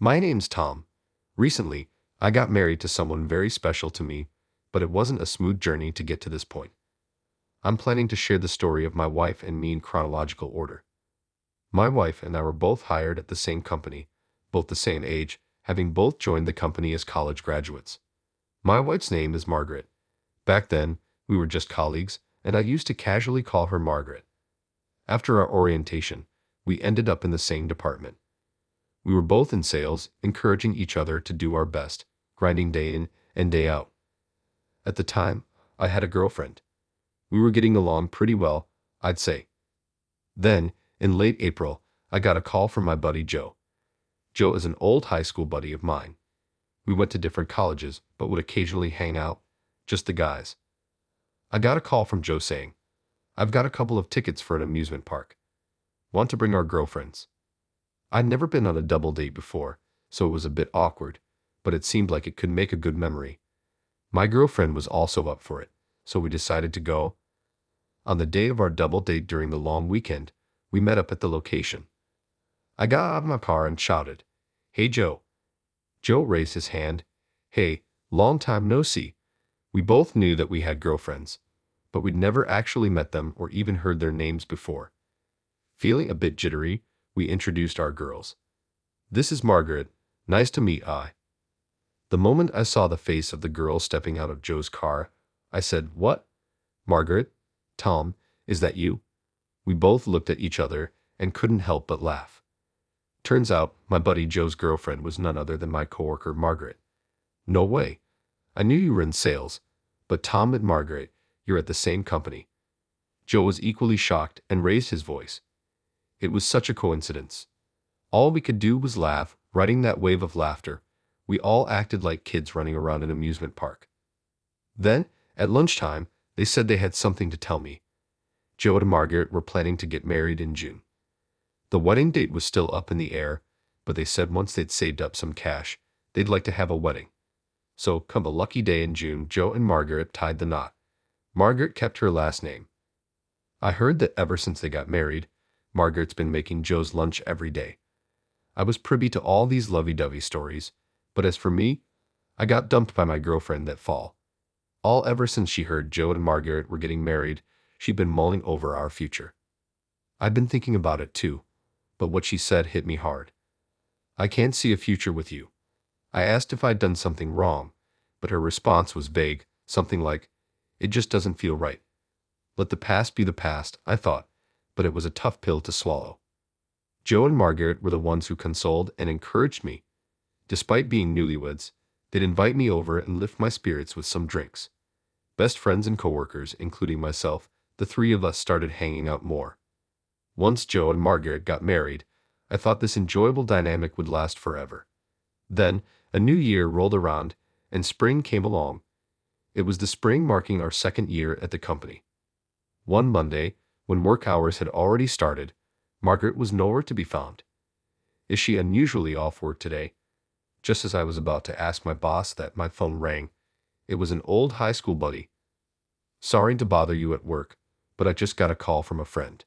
My name's Tom. Recently, I got married to someone very special to me, but it wasn't a smooth journey to get to this point. I'm planning to share the story of my wife and me in chronological order. My wife and I were both hired at the same company, both the same age, having both joined the company as college graduates. My wife's name is Margaret. Back then, we were just colleagues, and I used to casually call her Margaret. After our orientation, we ended up in the same department. We were both in sales, encouraging each other to do our best, grinding day in and day out. At the time, I had a girlfriend. We were getting along pretty well, I'd say. Then, in late April, I got a call from my buddy Joe. Joe is an old high school buddy of mine. We went to different colleges, but would occasionally hang out, just the guys. I got a call from Joe saying, "I've got a couple of tickets for an amusement park. Want to bring our girlfriends?" I'd never been on a double date before, so it was a bit awkward, but it seemed like it could make a good memory. My girlfriend was also up for it, so we decided to go. On the day of our double date during the long weekend, we met up at the location. I got out of my car and shouted, "Hey Joe." Joe raised his hand. "Hey, long time no see." We both knew that we had girlfriends, but we'd never actually met them or even heard their names before. Feeling a bit jittery, we introduced our girls. "This is Margaret. Nice to meet I." The moment I saw the face of the girl stepping out of Joe's car, I said, "What? Margaret? Tom, is that you?" We both looked at each other and couldn't help but laugh. Turns out, my buddy Joe's girlfriend was none other than my coworker Margaret. "No way. I knew you were in sales, but Tom and Margaret, you're at the same company." Joe was equally shocked and raised his voice. It was such a coincidence. All we could do was laugh, riding that wave of laughter. We all acted like kids running around an amusement park. Then, at lunchtime, they said they had something to tell me. Joe and Margaret were planning to get married in June. The wedding date was still up in the air, but they said once they'd saved up some cash, they'd like to have a wedding. So, come a lucky day in June, Joe and Margaret tied the knot. Margaret kept her last name. I heard that ever since they got married, Margaret's been making Joe's lunch every day. I was privy to all these lovey-dovey stories, but as for me, I got dumped by my girlfriend that fall. All ever since she heard Joe and Margaret were getting married, she'd been mulling over our future. I'd been thinking about it too, but what she said hit me hard. "I can't see a future with you." I asked if I'd done something wrong, but her response was vague, something like, "It just doesn't feel right." Let the past be the past, I thought, but it was a tough pill to swallow. Joe and Margaret were the ones who consoled and encouraged me. Despite being newlyweds, they'd invite me over and lift my spirits with some drinks. Best friends and coworkers, including myself, the three of us started hanging out more. Once Joe and Margaret got married, I thought this enjoyable dynamic would last forever. Then, a new year rolled around, and spring came along. It was the spring marking our second year at the company. One Monday, when work hours had already started, Margaret was nowhere to be found. "Is she unusually off work today?" Just as I was about to ask my boss that, my phone rang. It was an old high school buddy. "Sorry to bother you at work, but I just got a call from a friend."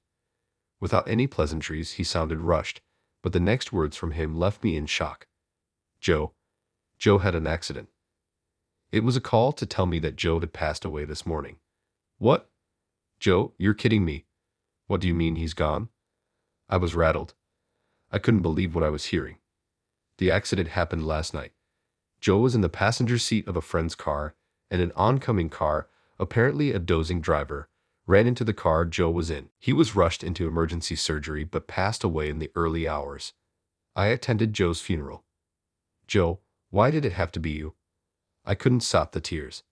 Without any pleasantries, he sounded rushed, but the next words from him left me in shock. "Joe. Joe had an accident." It was a call to tell me that Joe had passed away this morning. "What? Joe, you're kidding me. What do you mean he's gone?" I was rattled. I couldn't believe what I was hearing. The accident happened last night. Joe was in the passenger seat of a friend's car, and an oncoming car, apparently a dozing driver, ran into the car Joe was in. He was rushed into emergency surgery but passed away in the early hours. I attended Joe's funeral. "Joe, why did it have to be you?" I couldn't stop the tears.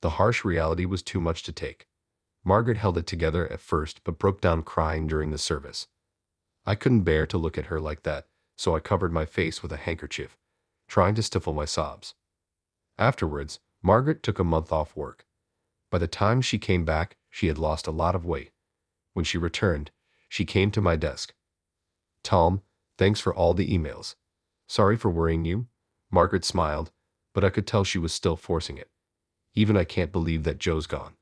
The harsh reality was too much to take. Margaret held it together at first but broke down crying during the service. I couldn't bear to look at her like that, so I covered my face with a handkerchief, trying to stifle my sobs. Afterwards, Margaret took a month off work. By the time she came back, she had lost a lot of weight. When she returned, she came to my desk. "Tom, thanks for all the emails. Sorry for worrying you." Margaret smiled, but I could tell she was still forcing it. "Even I can't believe that Joe's gone.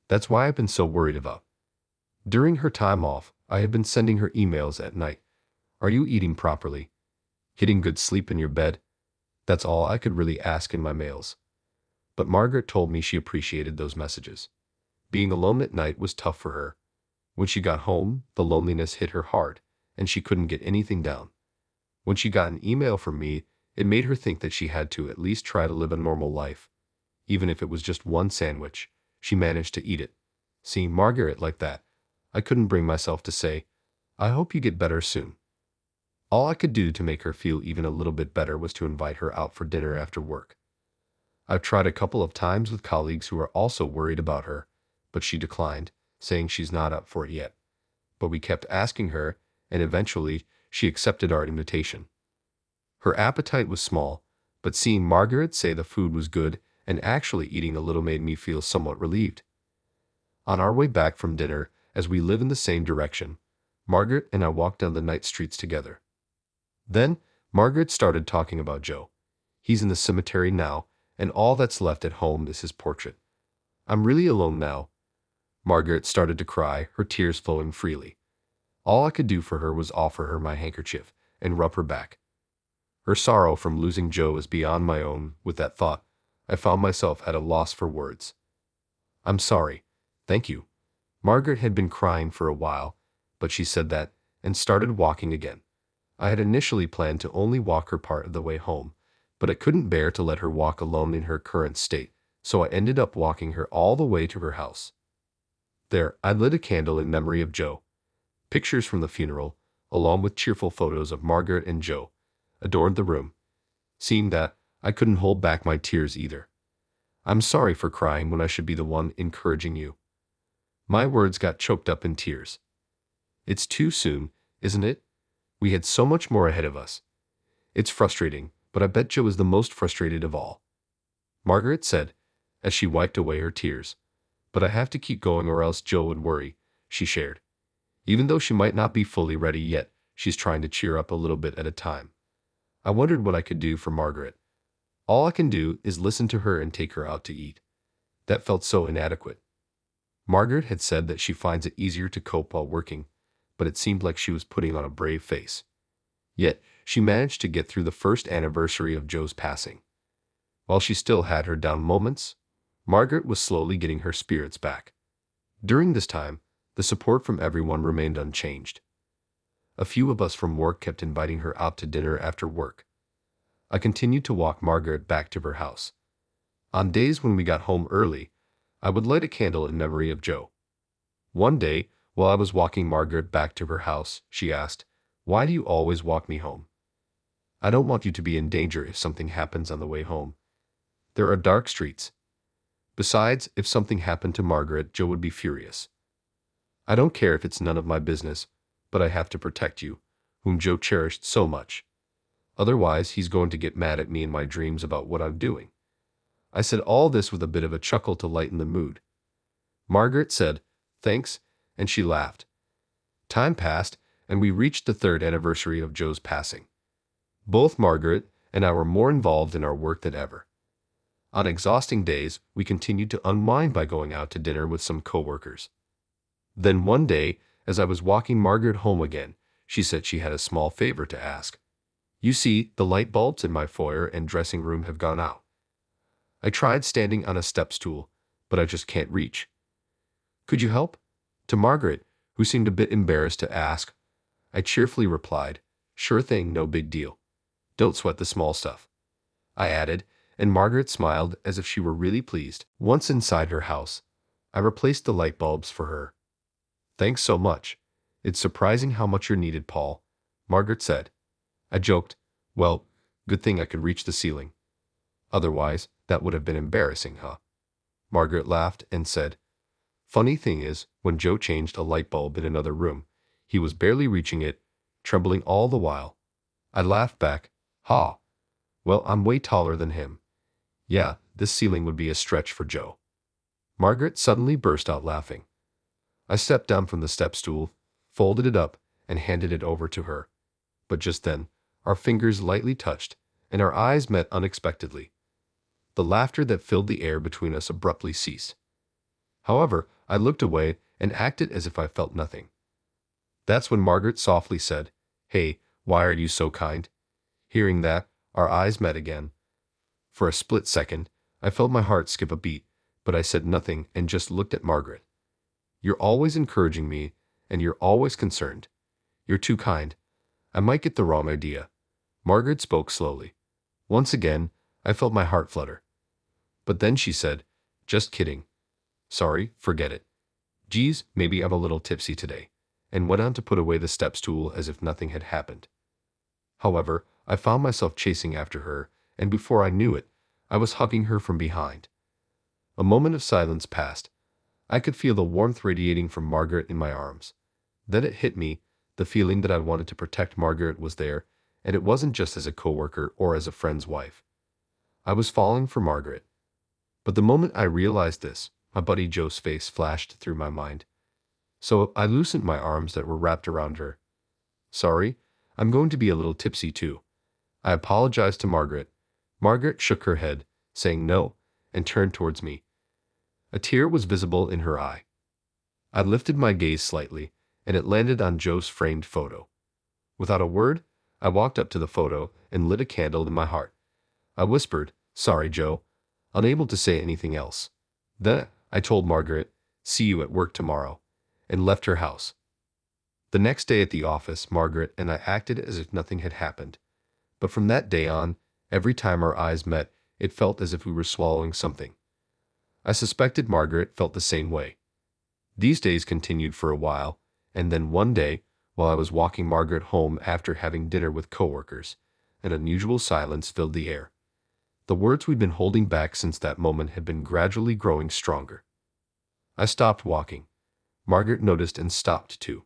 That's why I've been so worried about." During her time off, I had been sending her emails at night. "Are you eating properly? Getting good sleep in your bed, that's all I could really ask in my mails. But Margaret told me she appreciated those messages. Being alone at night was tough for her. When she got home, the loneliness hit her hard, and she couldn't get anything down. When she got an email from me, it made her think that she had to at least try to live a normal life. Even if it was just one sandwich, she managed to eat it. Seeing Margaret like that, I couldn't bring myself to say, "I hope you get better soon." All I could do to make her feel even a little bit better was to invite her out for dinner after work. I've tried a couple of times with colleagues who are also worried about her, but she declined, saying she's not up for it yet. But we kept asking her, and eventually she accepted our invitation. Her appetite was small, but seeing Margaret say the food was good and actually eating a little made me feel somewhat relieved. On our way back from dinner, as we live in the same direction, Margaret and I walked down the night streets together. Then, Margaret started talking about Joe. He's in the cemetery now, and all that's left at home is his portrait. I'm really alone now. Margaret started to cry, her tears flowing freely. All I could do for her was offer her my handkerchief and rub her back. Her sorrow from losing Joe is beyond my own. With that thought, I found myself at a loss for words. "I'm sorry. Thank you." Margaret had been crying for a while, but she said that and started walking again. I had initially planned to only walk her part of the way home, but I couldn't bear to let her walk alone in her current state, so I ended up walking her all the way to her house. There, I lit a candle in memory of Joe. Pictures from the funeral, along with cheerful photos of Margaret and Joe, adorned the room. Seeing that, I couldn't hold back my tears either. "I'm sorry for crying when I should be the one encouraging you." My words got choked up in tears. It's too soon, isn't it? We had so much more ahead of us. It's frustrating, but I bet Joe is the most frustrated of all. Margaret said, as she wiped away her tears. "But I have to keep going or else Joe would worry," she shared. Even though she might not be fully ready yet, she's trying to cheer up a little bit at a time. I wondered what I could do for Margaret. All I can do is listen to her and take her out to eat. That felt so inadequate. Margaret had said that she finds it easier to cope while working, but it seemed like she was putting on a brave face. Yet, she managed to get through the first anniversary of Joe's passing. While she still had her down moments, Margaret was slowly getting her spirits back. During this time, the support from everyone remained unchanged. A few of us from work kept inviting her out to dinner after work. I continued to walk Margaret back to her house. On days when we got home early, I would light a candle in memory of Joe. One day, while I was walking Margaret back to her house, she asked, "Why do you always walk me home?" "I don't want you to be in danger if something happens on the way home. There are dark streets. Besides, if something happened to Margaret, Joe would be furious. I don't care if it's none of my business, but I have to protect you, whom Joe cherished so much. Otherwise, he's going to get mad at me in my dreams about what I'm doing." I said all this with a bit of a chuckle to lighten the mood. Margaret said, "Thanks," and she laughed. Time passed, and we reached the third anniversary of Joe's passing. Both Margaret and I were more involved in our work than ever. On exhausting days, we continued to unwind by going out to dinner with some coworkers. Then one day, as I was walking Margaret home again, she said she had a small favor to ask. "You see, the light bulbs in my foyer and dressing room have gone out. I tried standing on a step stool, but I just can't reach. Could you help?" To Margaret, who seemed a bit embarrassed to ask, I cheerfully replied, "Sure thing, no big deal. Don't sweat the small stuff," I added, and Margaret smiled as if she were really pleased. Once inside her house, I replaced the light bulbs for her. "Thanks so much. It's surprising how much you're needed, Paul," Margaret said. I joked, "Well, good thing I could reach the ceiling. Otherwise, that would have been embarrassing, huh?" Margaret laughed and said, "Funny thing is, when Joe changed a light bulb in another room, he was barely reaching it, trembling all the while." I laughed back, "Ha! Well, I'm way taller than him. Yeah, this ceiling would be a stretch for Joe." Margaret suddenly burst out laughing. I stepped down from the step stool, folded it up, and handed it over to her. But just then, our fingers lightly touched, and our eyes met unexpectedly. The laughter that filled the air between us abruptly ceased. However, I looked away and acted as if I felt nothing. That's when Margaret softly said, "Hey, why are you so kind? Hearing that, our eyes met again. For a split second, I felt my heart skip a beat, but I said nothing and just looked at Margaret. You're always encouraging me, and you're always concerned. You're too kind. I might get the wrong idea. Margaret spoke slowly. Once again, I felt my heart flutter. But then she said, just kidding. Sorry, forget it. Geez, maybe I'm a little tipsy today, and went on to put away the step stool as if nothing had happened. However, I found myself chasing after her, and before I knew it, I was hugging her from behind. A moment of silence passed. I could feel the warmth radiating from Margaret in my arms. Then it hit me, the feeling that I wanted to protect Margaret was there, and it wasn't just as a coworker or as a friend's wife. I was falling for Margaret. But the moment I realized this, my buddy Joe's face flashed through my mind. So I loosened my arms that were wrapped around her. Sorry, I'm going to be a little tipsy too. I apologized to Margaret. Margaret shook her head, saying no, and turned towards me. A tear was visible in her eye. I lifted my gaze slightly, and it landed on Joe's framed photo. Without a word, I walked up to the photo and lit a candle in my heart. I whispered, sorry, Joe, unable to say anything else. Then I told Margaret, see you at work tomorrow, and left her house. The next day at the office, Margaret and I acted as if nothing had happened. But from that day on, every time our eyes met, it felt as if we were swallowing something. I suspected Margaret felt the same way. These days continued for a while, and then one day, while I was walking Margaret home after having dinner with coworkers, an unusual silence filled the air. The words we'd been holding back since that moment had been gradually growing stronger. I stopped walking. Margaret noticed and stopped too.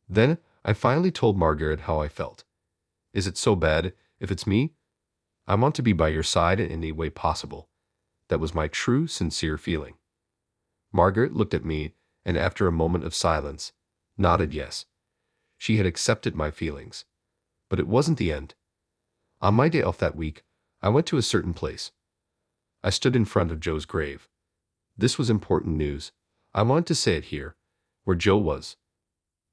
Then I finally told Margaret how I felt. Is it so bad if it's me? I want to be by your side in any way possible. That was my true, sincere feeling. Margaret looked at me, and after a moment of silence, nodded yes. She had accepted my feelings. But it wasn't the end. On my day off that week, I went to a certain place. I stood in front of Joe's grave. This was important news. I wanted to say it here, where Joe was.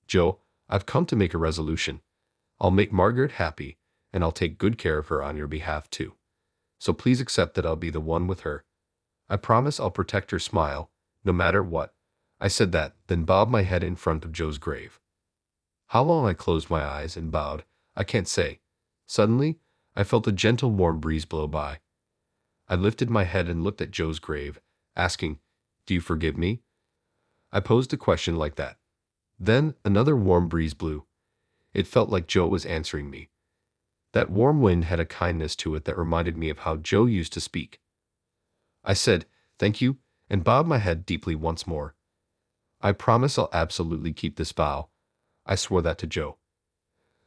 Joe, I've come to make a resolution. I'll make Margaret happy, and I'll take good care of her on your behalf too. So please accept that I'll be the one with her. I promise I'll protect her smile, no matter what. I said that, then bowed my head in front of Joe's grave. How long I closed my eyes and bowed, I can't say. Suddenly, I felt a gentle warm breeze blow by. I lifted my head and looked at Joe's grave, asking, do you forgive me? I posed a question like that. Then another warm breeze blew. It felt like Joe was answering me. That warm wind had a kindness to it that reminded me of how Joe used to speak. I said, thank you, and bowed my head deeply once more. I promise I'll absolutely keep this vow. I swore that to Joe.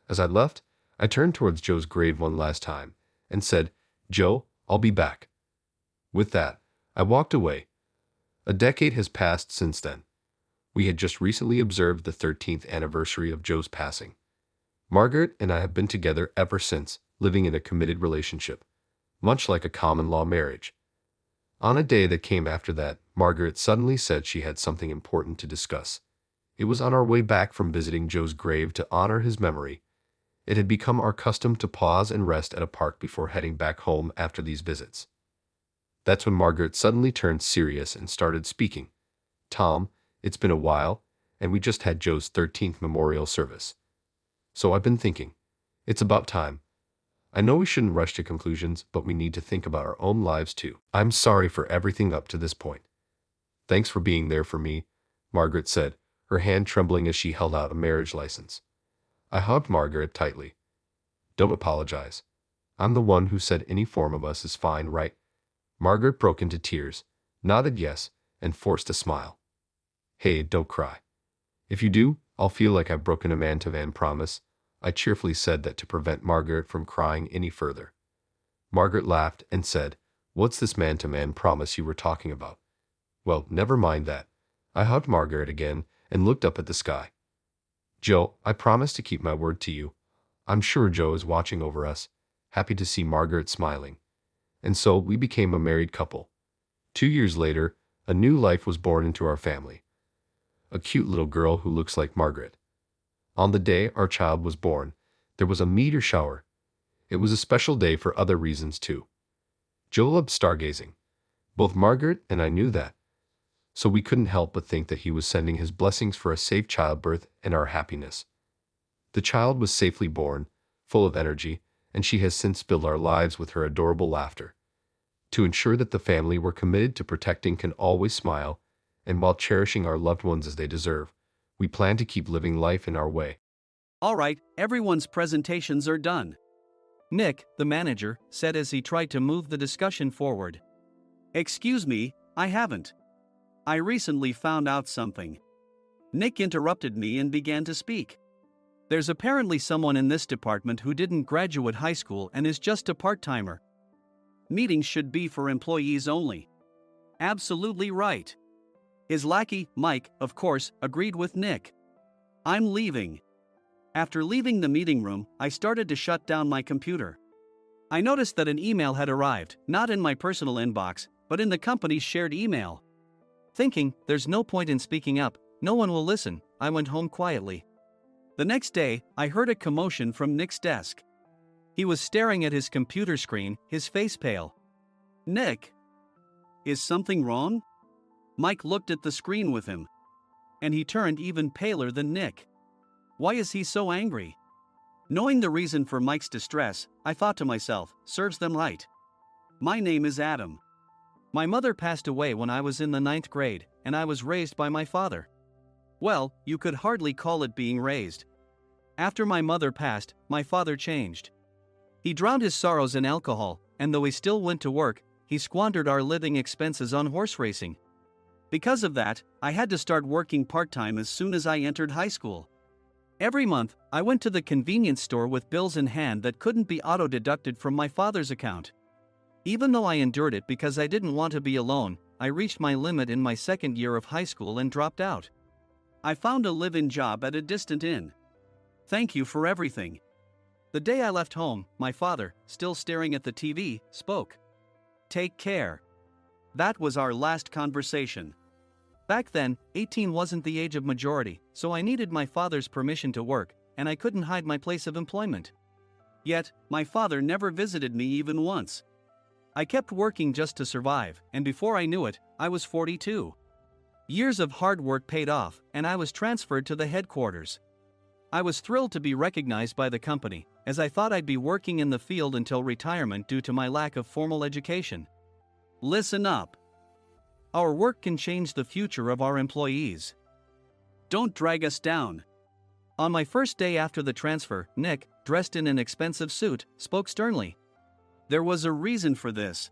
As I left, I turned towards Joe's grave one last time and said, Joe, I'll be back. With that, I walked away. A decade has passed since then. We had just recently observed the 13th anniversary of Joe's passing. Margaret and I have been together ever since, living in a committed relationship, much like a common-law marriage. On a day that came after that, Margaret suddenly said she had something important to discuss. It was on our way back from visiting Joe's grave to honor his memory. It had become our custom to pause and rest at a park before heading back home after these visits. That's when Margaret suddenly turned serious and started speaking. Tom, it's been a while, and we just had Joe's 13th memorial service. So I've been thinking, it's about time. I know we shouldn't rush to conclusions, but we need to think about our own lives too. I'm sorry for everything up to this point. Thanks for being there for me, Margaret said, her hand trembling as she held out a marriage license. I hugged Margaret tightly. Don't apologize. I'm the one who said any form of us is fine, right? Margaret broke into tears, nodded yes, and forced a smile. Hey, don't cry. If you do, I'll feel like I've broken a man-to-man promise. I cheerfully said that to prevent Margaret from crying any further. Margaret laughed and said, what's this man-to-man promise you were talking about? Well, never mind that. I hugged Margaret again and looked up at the sky. Joe, I promise to keep my word to you. I'm sure Joe is watching over us, happy to see Margaret smiling. And so we became a married couple. 2 years later, a new life was born into our family. A cute little girl who looks like Margaret. On the day our child was born, there was a meteor shower. It was a special day for other reasons too. Joe loved stargazing. Both Margaret and I knew that, so we couldn't help but think that he was sending his blessings for a safe childbirth and our happiness. The child was safely born, full of energy, and she has since filled our lives with her adorable laughter. To ensure that the family we're committed to protecting can always smile, and while cherishing our loved ones as they deserve, we plan to keep living life in our way. All right, everyone's presentations are done. Nick, the manager, said as he tried to move the discussion forward. Excuse me, I haven't. I recently found out something. Nick interrupted me and began to speak. There's apparently someone in this department who didn't graduate high school and is just a part-timer. Meetings should be for employees only. Absolutely right. His lackey, Mike, of course, agreed with Nick. I'm leaving. After leaving the meeting room, I started to shut down my computer. I noticed that an email had arrived, not in my personal inbox, but in the company's shared email. Thinking, there's no point in speaking up, no one will listen, I went home quietly. The next day, I heard a commotion from Nick's desk. He was staring at his computer screen, his face pale. Nick! Is something wrong? Mike looked at the screen with him. And he turned even paler than Nick. Why is he so angry? Knowing the reason for Mike's distress, I thought to myself, serves them right. My name is Adam. My mother passed away when I was in the 9th grade, and I was raised by my father. Well, you could hardly call it being raised. After my mother passed, my father changed. He drowned his sorrows in alcohol, and though he still went to work, he squandered our living expenses on horse racing. Because of that, I had to start working part-time as soon as I entered high school. Every month, I went to the convenience store with bills in hand that couldn't be auto-deducted from my father's account. Even though I endured it because I didn't want to be alone, I reached my limit in my second year of high school and dropped out. I found a live-in job at a distant inn. Thank you for everything. The day I left home, my father, still staring at the TV, spoke. Take care. That was our last conversation. Back then, 18 wasn't the age of majority, so I needed my father's permission to work, and I couldn't hide my place of employment. Yet, my father never visited me even once. I kept working just to survive, and before I knew it, I was 42. Years of hard work paid off, and I was transferred to the headquarters. I was thrilled to be recognized by the company, as I thought I'd be working in the field until retirement due to my lack of formal education. Listen up. Our work can change the future of our employees. Don't drag us down. On my first day after the transfer, Nick, dressed in an expensive suit, spoke sternly. There was a reason for this.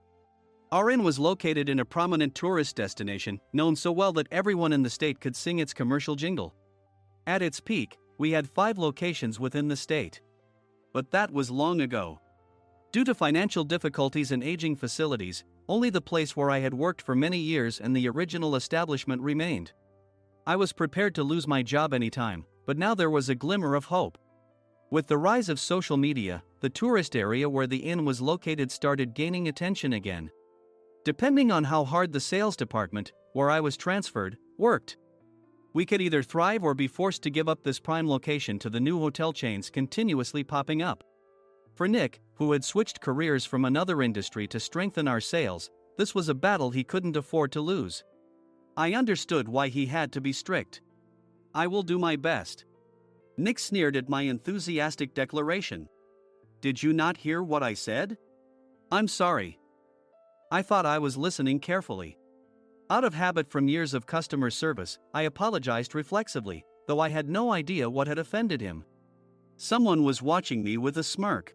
Our inn was located in a prominent tourist destination, known so well that everyone in the state could sing its commercial jingle. At its peak, we had 5 locations within the state. But that was long ago. Due to financial difficulties and aging facilities, only the place where I had worked for many years and the original establishment remained. I was prepared to lose my job anytime, but now there was a glimmer of hope. With the rise of social media, the tourist area where the inn was located started gaining attention again. Depending on how hard the sales department, where I was transferred, worked, we could either thrive or be forced to give up this prime location to the new hotel chains continuously popping up. For Nick, who had switched careers from another industry to strengthen our sales, this was a battle he couldn't afford to lose. I understood why he had to be strict. I will do my best. Nick sneered at my enthusiastic declaration. Did you not hear what I said? I'm sorry. I thought I was listening carefully. Out of habit from years of customer service, I apologized reflexively, though I had no idea what had offended him. Someone was watching me with a smirk.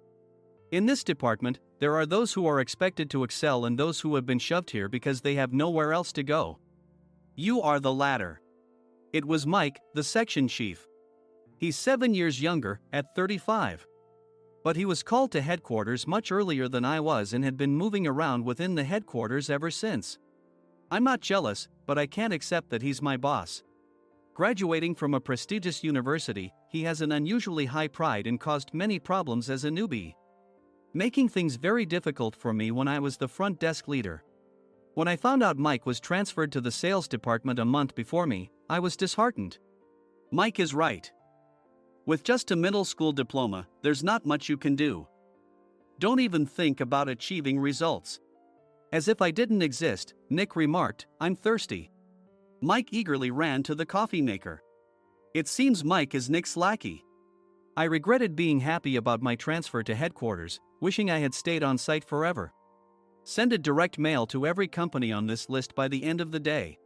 In this department, there are those who are expected to excel and those who have been shoved here because they have nowhere else to go. You are the latter. It was Mike, the section chief. He's 7 years younger, at 35. But he was called to headquarters much earlier than I was and had been moving around within the headquarters ever since. I'm not jealous, but I can't accept that he's my boss. Graduating from a prestigious university, he has an unusually high pride and caused many problems as a newbie, making things very difficult for me when I was the front desk leader. When I found out Mike was transferred to the sales department a month before me, I was disheartened. Mike is right. With just a middle school diploma, there's not much you can do. Don't even think about achieving results. As if I didn't exist, Nick remarked, I'm thirsty. Mike eagerly ran to the coffee maker. It seems Mike is Nick's lackey. I regretted being happy about my transfer to headquarters, wishing I had stayed on site forever. Send a direct mail to every company on this list by the end of the day.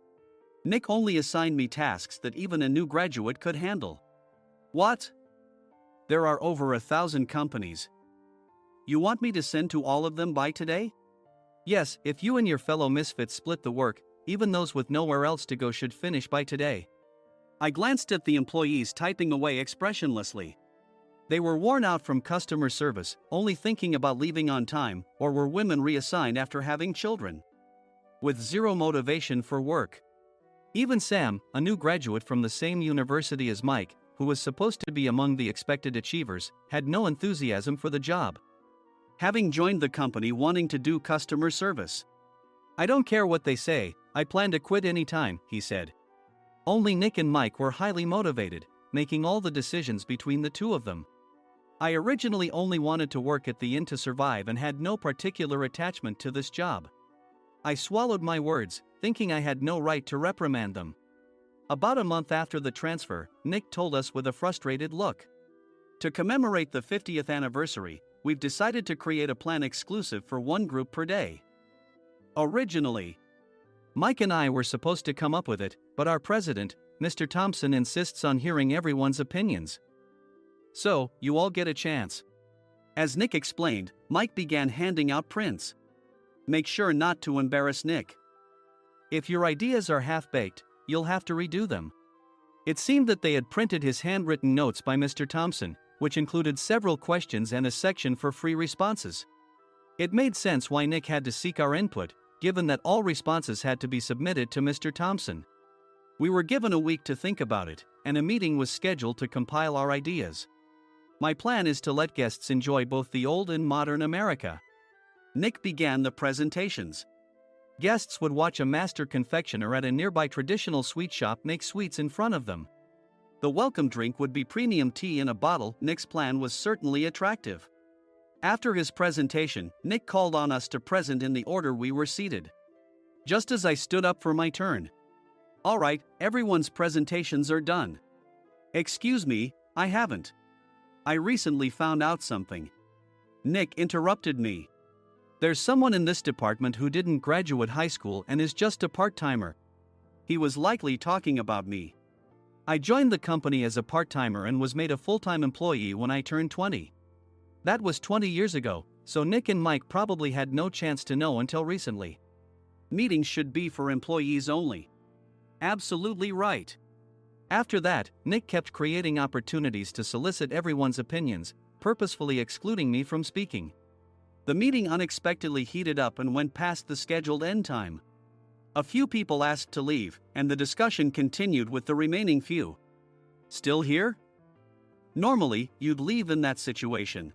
Nick only assigned me tasks that even a new graduate could handle. What? There are over 1,000 companies. You want me to send to all of them by today? Yes, if you and your fellow misfits split the work, even those with nowhere else to go should finish by today. I glanced at the employees typing away expressionlessly. They were worn out from customer service, only thinking about leaving on time, or were women reassigned after having children. With zero motivation for work. Even Sam, a new graduate from the same university as Mike, who was supposed to be among the expected achievers, had no enthusiasm for the job. Having joined the company wanting to do customer service. I don't care what they say, I plan to quit anytime, he said. Only Nick and Mike were highly motivated, making all the decisions between the two of them. I originally only wanted to work at the inn to survive and had no particular attachment to this job. I swallowed my words, thinking I had no right to reprimand them. About a month after the transfer, Nick told us with a frustrated look. To commemorate the 50th anniversary, we've decided to create a plan exclusive for one group per day. Originally, Mike and I were supposed to come up with it, but our president, Mr. Thompson, insists on hearing everyone's opinions. So, you all get a chance. As Nick explained, Mike began handing out prints. Make sure not to embarrass Nick. If your ideas are half-baked, you'll have to redo them. It seemed that they had printed his handwritten notes by Mr. Thompson, which included several questions and a section for free responses. It made sense why Nick had to seek our input, given that all responses had to be submitted to Mr. Thompson. We were given a week to think about it, and a meeting was scheduled to compile our ideas. My plan is to let guests enjoy both the old and modern America. Nick began the presentations. Guests would watch a master confectioner at a nearby traditional sweet shop make sweets in front of them. The welcome drink would be premium tea in a bottle. Nick's plan was certainly attractive. After his presentation, Nick called on us to present in the order we were seated. Just as I stood up for my turn. All right, everyone's presentations are done. Excuse me, I haven't. I recently found out something. Nick interrupted me. There's someone in this department who didn't graduate high school and is just a part-timer. He was likely talking about me. I joined the company as a part-timer and was made a full-time employee when I turned 20. That was 20 years ago, so Nick and Mike probably had no chance to know until recently. Meetings should be for employees only. Absolutely right. After that, Nick kept creating opportunities to solicit everyone's opinions, purposefully excluding me from speaking. The meeting unexpectedly heated up and went past the scheduled end time. A few people asked to leave, and the discussion continued with the remaining few. Still here? Normally, you'd leave in that situation.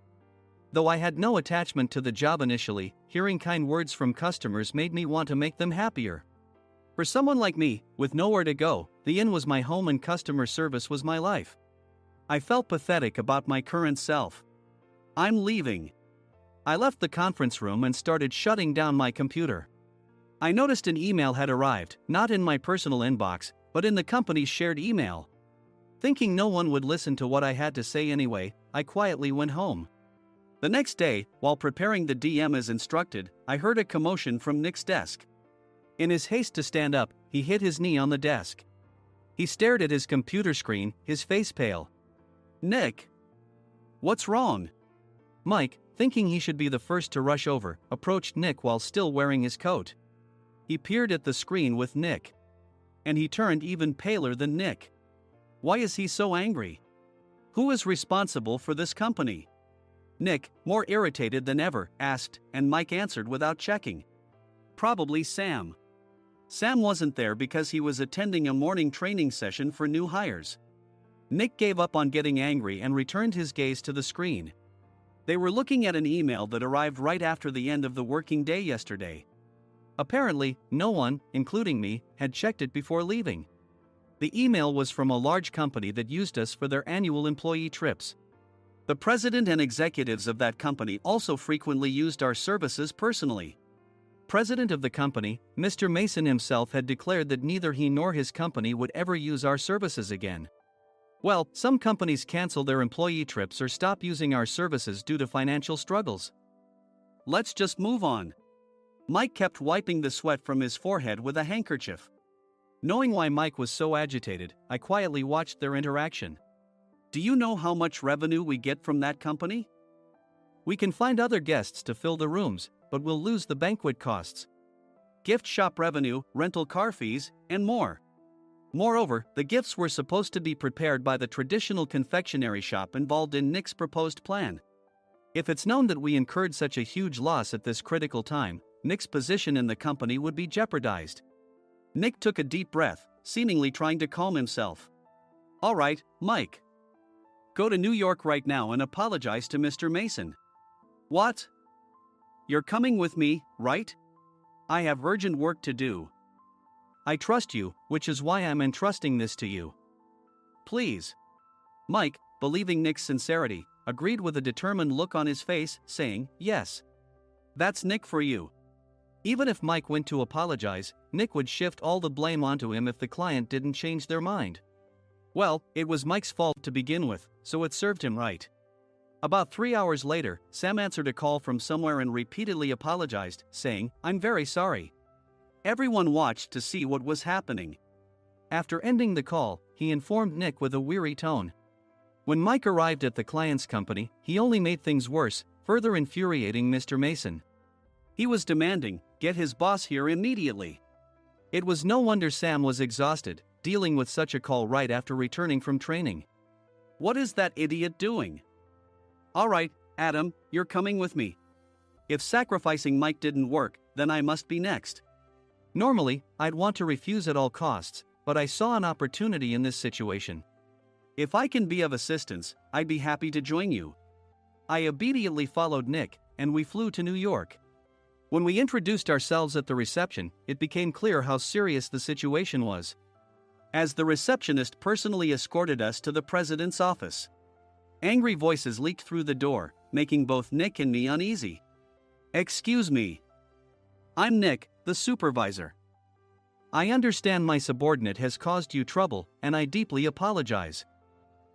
Though I had no attachment to the job initially, hearing kind words from customers made me want to make them happier. For someone like me, with nowhere to go, the inn was my home and customer service was my life. I felt pathetic about my current self. I'm leaving. I left the conference room and started shutting down my computer. I noticed an email had arrived, not in my personal inbox, but in the company's shared email. Thinking no one would listen to what I had to say anyway, I quietly went home. The next day, while preparing the DM as instructed, I heard a commotion from Nick's desk. In his haste to stand up, he hit his knee on the desk. He stared at his computer screen, his face pale. Nick! What's wrong? Mike, thinking he should be the first to rush over, approached Nick while still wearing his coat. He peered at the screen with Nick. And he turned even paler than Nick. Why is he so angry? Who is responsible for this company? Nick, more irritated than ever, asked, and Mike answered without checking. Probably Sam. Sam wasn't there because he was attending a morning training session for new hires. Nick gave up on getting angry and returned his gaze to the screen. They were looking at an email that arrived right after the end of the working day yesterday. Apparently, no one, including me, had checked it before leaving. The email was from a large company that used us for their annual employee trips. The president and executives of that company also frequently used our services personally. President of the company, Mr. Mason himself had declared that neither he nor his company would ever use our services again. Well, some companies cancel their employee trips or stop using our services due to financial struggles. Let's just move on. Mike kept wiping the sweat from his forehead with a handkerchief. Knowing why Mike was so agitated, I quietly watched their interaction. Do you know how much revenue we get from that company? We can find other guests to fill the rooms, but we'll lose the banquet costs, gift shop revenue, rental car fees, and more. Moreover, the gifts were supposed to be prepared by the traditional confectionery shop involved in Nick's proposed plan. If it's known that we incurred such a huge loss at this critical time, Nick's position in the company would be jeopardized. Nick took a deep breath, seemingly trying to calm himself. All right, Mike. Go to New York right now and apologize to Mr. Mason. What? You're coming with me, right? I have urgent work to do. I trust you, which is why I'm entrusting this to you. Please. Mike, believing Nick's sincerity, agreed with a determined look on his face, saying, yes. That's Nick for you. Even if Mike went to apologize, Nick would shift all the blame onto him if the client didn't change their mind. Well, it was Mike's fault to begin with, so it served him right. About 3 hours later, Sam answered a call from somewhere and repeatedly apologized, saying, I'm very sorry. Everyone watched to see what was happening. After ending the call, he informed Nick with a weary tone. When Mike arrived at the client's company, he only made things worse, further infuriating Mr. Mason. He was demanding, get his boss here immediately. It was no wonder Sam was exhausted, dealing with such a call right after returning from training. What is that idiot doing? All right, Adam, you're coming with me. If sacrificing Mike didn't work, then I must be next. Normally, I'd want to refuse at all costs, but I saw an opportunity in this situation. If I can be of assistance, I'd be happy to join you. I immediately followed Nick, and we flew to New York. When we introduced ourselves at the reception, it became clear how serious the situation was, as the receptionist personally escorted us to the president's office. Angry voices leaked through the door, making both Nick and me uneasy. Excuse me. I'm Nick, the supervisor. I understand my subordinate has caused you trouble, and I deeply apologize.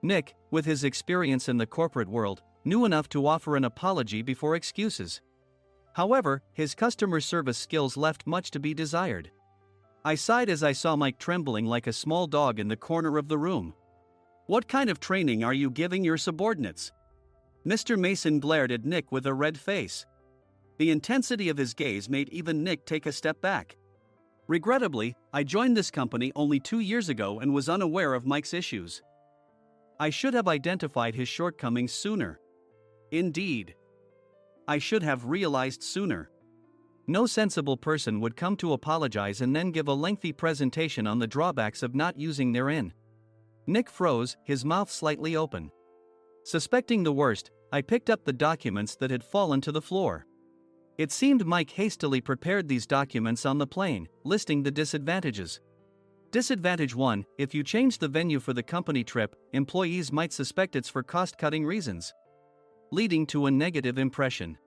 Nick, with his experience in the corporate world, knew enough to offer an apology before excuses. However, his customer service skills left much to be desired. I sighed as I saw Mike trembling like a small dog in the corner of the room. What kind of training are you giving your subordinates? Mr. Mason glared at Nick with a red face. The intensity of his gaze made even Nick take a step back. Regrettably, I joined this company only 2 years ago and was unaware of Mike's issues. I should have identified his shortcomings sooner. Indeed. I should have realized sooner. No sensible person would come to apologize and then give a lengthy presentation on the drawbacks of not using their in. Nick froze, his mouth slightly open. Suspecting the worst, I picked up the documents that had fallen to the floor. It seemed Mike hastily prepared these documents on the plane, listing the disadvantages. Disadvantage 1: if you change the venue for the company trip, employees might suspect it's for cost-cutting reasons, leading to a negative impression.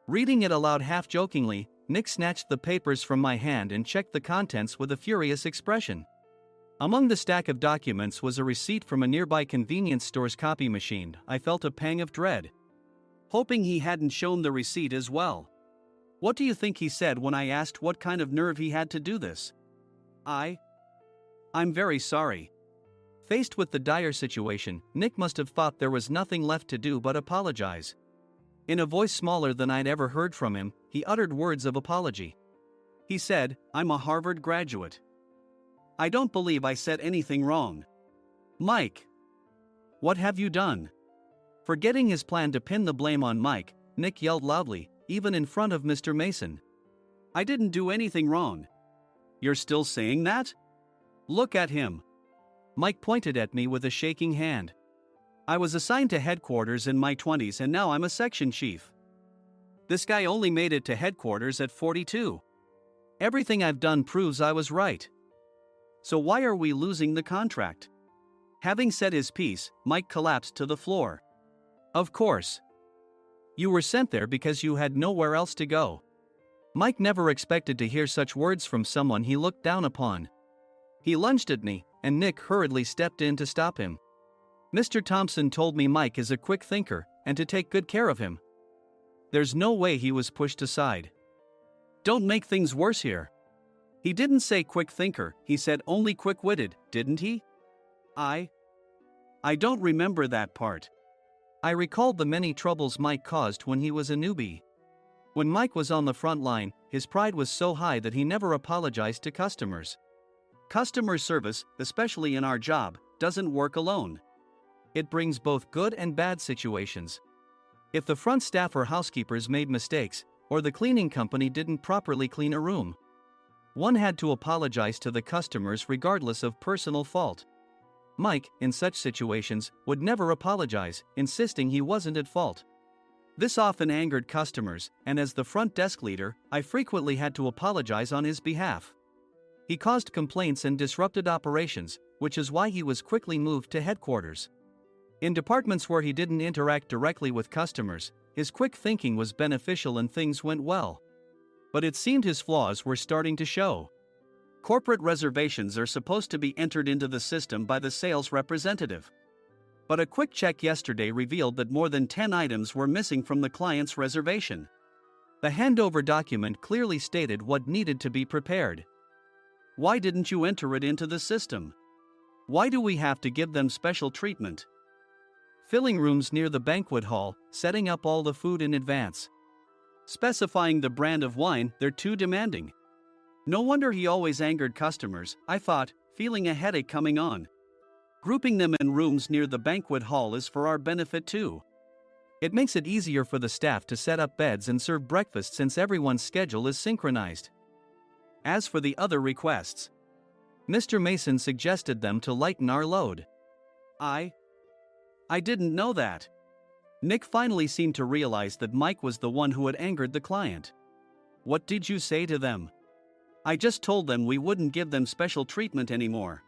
Reading it aloud half-jokingly, Nick snatched the papers from my hand and checked the contents with a furious expression. Among the stack of documents was a receipt from a nearby convenience store's copy machine. I felt a pang of dread, hoping he hadn't shown the receipt as well. What do you think he said when I asked what kind of nerve he had to do this? I'm very sorry. Faced with the dire situation, Nick must have thought there was nothing left to do but apologize. In a voice smaller than I'd ever heard from him, he uttered words of apology. He said, I'm a Harvard graduate. I don't believe I said anything wrong. Mike! What have you done? Forgetting his plan to pin the blame on Mike, Nick yelled loudly, even in front of Mr. Mason. I didn't do anything wrong. You're still saying that? Look at him. Mike pointed at me with a shaking hand. I was assigned to headquarters in my 20s and now I'm a section chief. This guy only made it to headquarters at 42. Everything I've done proves I was right. So why are we losing the contract? Having said his piece, Mike collapsed to the floor. Of course. You were sent there because you had nowhere else to go. Mike never expected to hear such words from someone he looked down upon. He lunged at me, and Nick hurriedly stepped in to stop him. Mr. Thompson told me Mike is a quick thinker, and to take good care of him. There's no way he was pushed aside. Don't make things worse here. He didn't say quick thinker, he said only quick-witted, didn't he? I don't remember that part. I recalled the many troubles Mike caused when he was a newbie. When Mike was on the front line, his pride was so high that he never apologized to customers. Customer service, especially in our job, doesn't work alone. It brings both good and bad situations. If the front staff or housekeepers made mistakes, or the cleaning company didn't properly clean a room, one had to apologize to the customers regardless of personal fault. Mike, in such situations, would never apologize, insisting he wasn't at fault. This often angered customers, and as the front desk leader, I frequently had to apologize on his behalf. He caused complaints and disrupted operations, which is why he was quickly moved to headquarters. In departments where he didn't interact directly with customers, his quick thinking was beneficial and things went well. But it seemed his flaws were starting to show. Corporate reservations are supposed to be entered into the system by the sales representative. But a quick check yesterday revealed that more than 10 items were missing from the client's reservation. The handover document clearly stated what needed to be prepared. Why didn't you enter it into the system? Why do we have to give them special treatment? Filling rooms near the banquet hall, setting up all the food in advance. Specifying the brand of wine, they're too demanding. No wonder he always angered customers, I thought, feeling a headache coming on. Grouping them in rooms near the banquet hall is for our benefit too. It makes it easier for the staff to set up beds and serve breakfast since everyone's schedule is synchronized. As for the other requests, Mr. Mason suggested them to lighten our load. I didn't know that. Nick finally seemed to realize that Mike was the one who had angered the client. What did you say to them? I just told them we wouldn't give them special treatment anymore.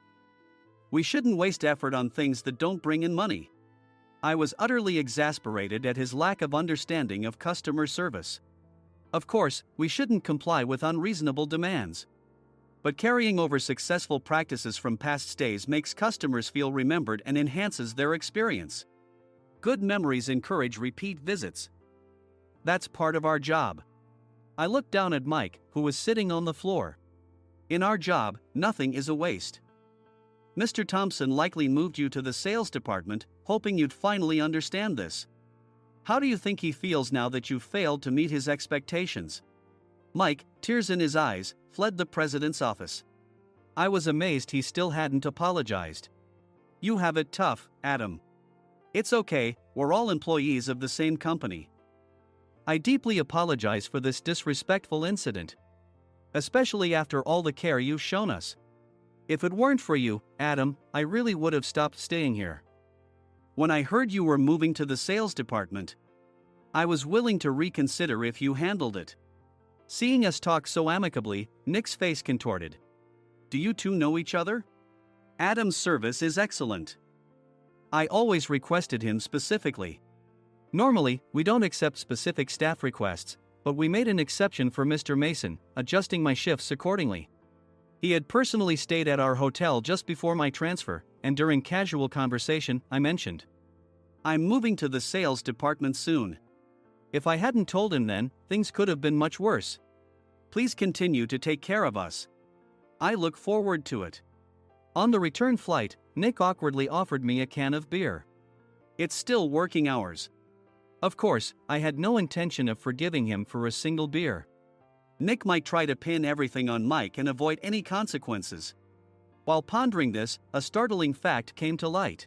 We shouldn't waste effort on things that don't bring in money. I was utterly exasperated at his lack of understanding of customer service. Of course, we shouldn't comply with unreasonable demands. But carrying over successful practices from past stays makes customers feel remembered and enhances their experience. Good memories encourage repeat visits. That's part of our job. I looked down at Mike, who was sitting on the floor. In our job, nothing is a waste. Mr. Thompson likely moved you to the sales department, hoping you'd finally understand this. How do you think he feels now that you failed to meet his expectations? Mike, tears in his eyes, fled the president's office. I was amazed he still hadn't apologized. You have it tough, Adam. It's okay, we're all employees of the same company. I deeply apologize for this disrespectful incident. Especially after all the care you've shown us. If it weren't for you, Adam, I really would have stopped staying here. When I heard you were moving to the sales department, I was willing to reconsider if you handled it. Seeing us talk so amicably, Nick's face contorted. Do you two know each other? Adam's service is excellent. I always requested him specifically. Normally, we don't accept specific staff requests, but we made an exception for Mr. Mason, adjusting my shifts accordingly. He had personally stayed at our hotel just before my transfer, and during casual conversation, I mentioned, I'm moving to the sales department soon. If I hadn't told him then, things could have been much worse. Please continue to take care of us. I look forward to it. On the return flight, Nick awkwardly offered me a can of beer. It's still working hours. Of course, I had no intention of forgiving him for a single beer. Nick might try to pin everything on Mike and avoid any consequences. While pondering this, a startling fact came to light.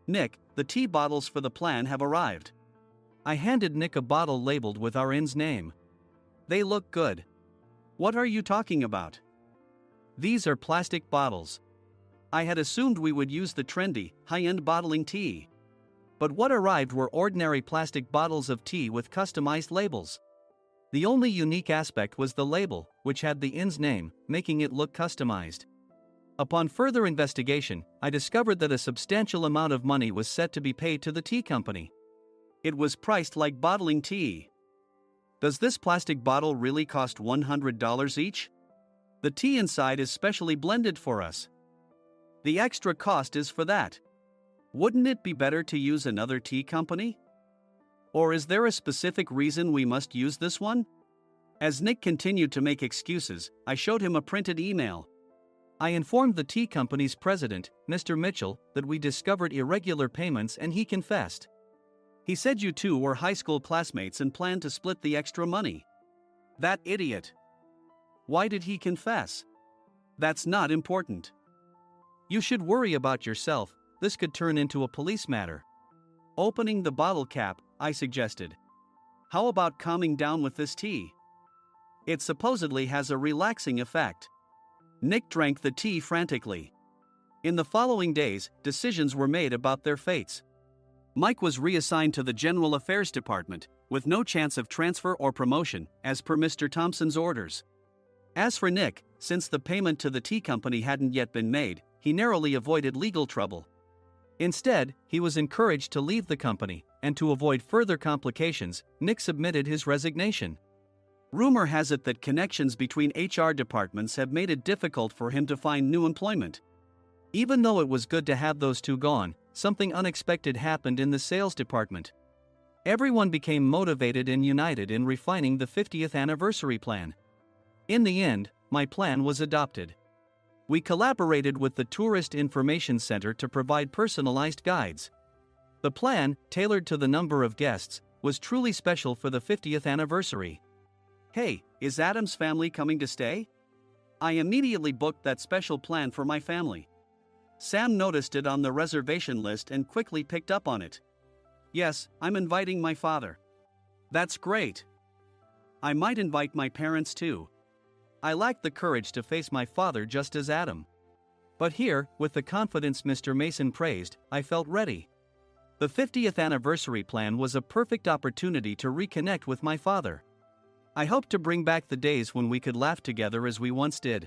Nick, the tea bottles for the plan have arrived. I handed Nick a bottle labeled with our inn's name. They look good. What are you talking about? These are plastic bottles. I had assumed we would use the trendy, high-end bottling tea. But what arrived were ordinary plastic bottles of tea with customized labels. The only unique aspect was the label, which had the inn's name, making it look customized. Upon further investigation, I discovered that a substantial amount of money was set to be paid to the tea company. It was priced like bottling tea. Does this plastic bottle really cost $100 each? The tea inside is specially blended for us. The extra cost is for that. Wouldn't it be better to use another tea company? Or is there a specific reason we must use this one? As Nick continued to make excuses, I showed him a printed email. I informed the tea company's president, Mr. Mitchell, that we discovered irregular payments and he confessed. He said you two were high school classmates and planned to split the extra money. That idiot. Why did he confess? That's not important. You should worry about yourself, this could turn into a police matter. Opening the bottle cap, I suggested. How about calming down with this tea? It supposedly has a relaxing effect. Nick drank the tea frantically. In the following days, decisions were made about their fates. Mike was reassigned to the General Affairs Department, with no chance of transfer or promotion, as per Mr. Thompson's orders. As for Nick, since the payment to the tea company hadn't yet been made, he narrowly avoided legal trouble. Instead, he was encouraged to leave the company, and to avoid further complications, Nick submitted his resignation. Rumor has it that connections between HR departments have made it difficult for him to find new employment. Even though it was good to have those two gone, something unexpected happened in the sales department. Everyone became motivated and united in refining the 50th anniversary plan. In the end, my plan was adopted. We collaborated with the Tourist Information Center to provide personalized guides. The plan, tailored to the number of guests, was truly special for the 50th anniversary. Hey, is Adam's family coming to stay? I immediately booked that special plan for my family. Sam noticed it on the reservation list and quickly picked up on it. Yes, I'm inviting my father. That's great. I might invite my parents too. I lacked the courage to face my father just as Adam. But here, with the confidence Mr. Mason praised, I felt ready. The 50th anniversary plan was a perfect opportunity to reconnect with my father. I hoped to bring back the days when we could laugh together as we once did.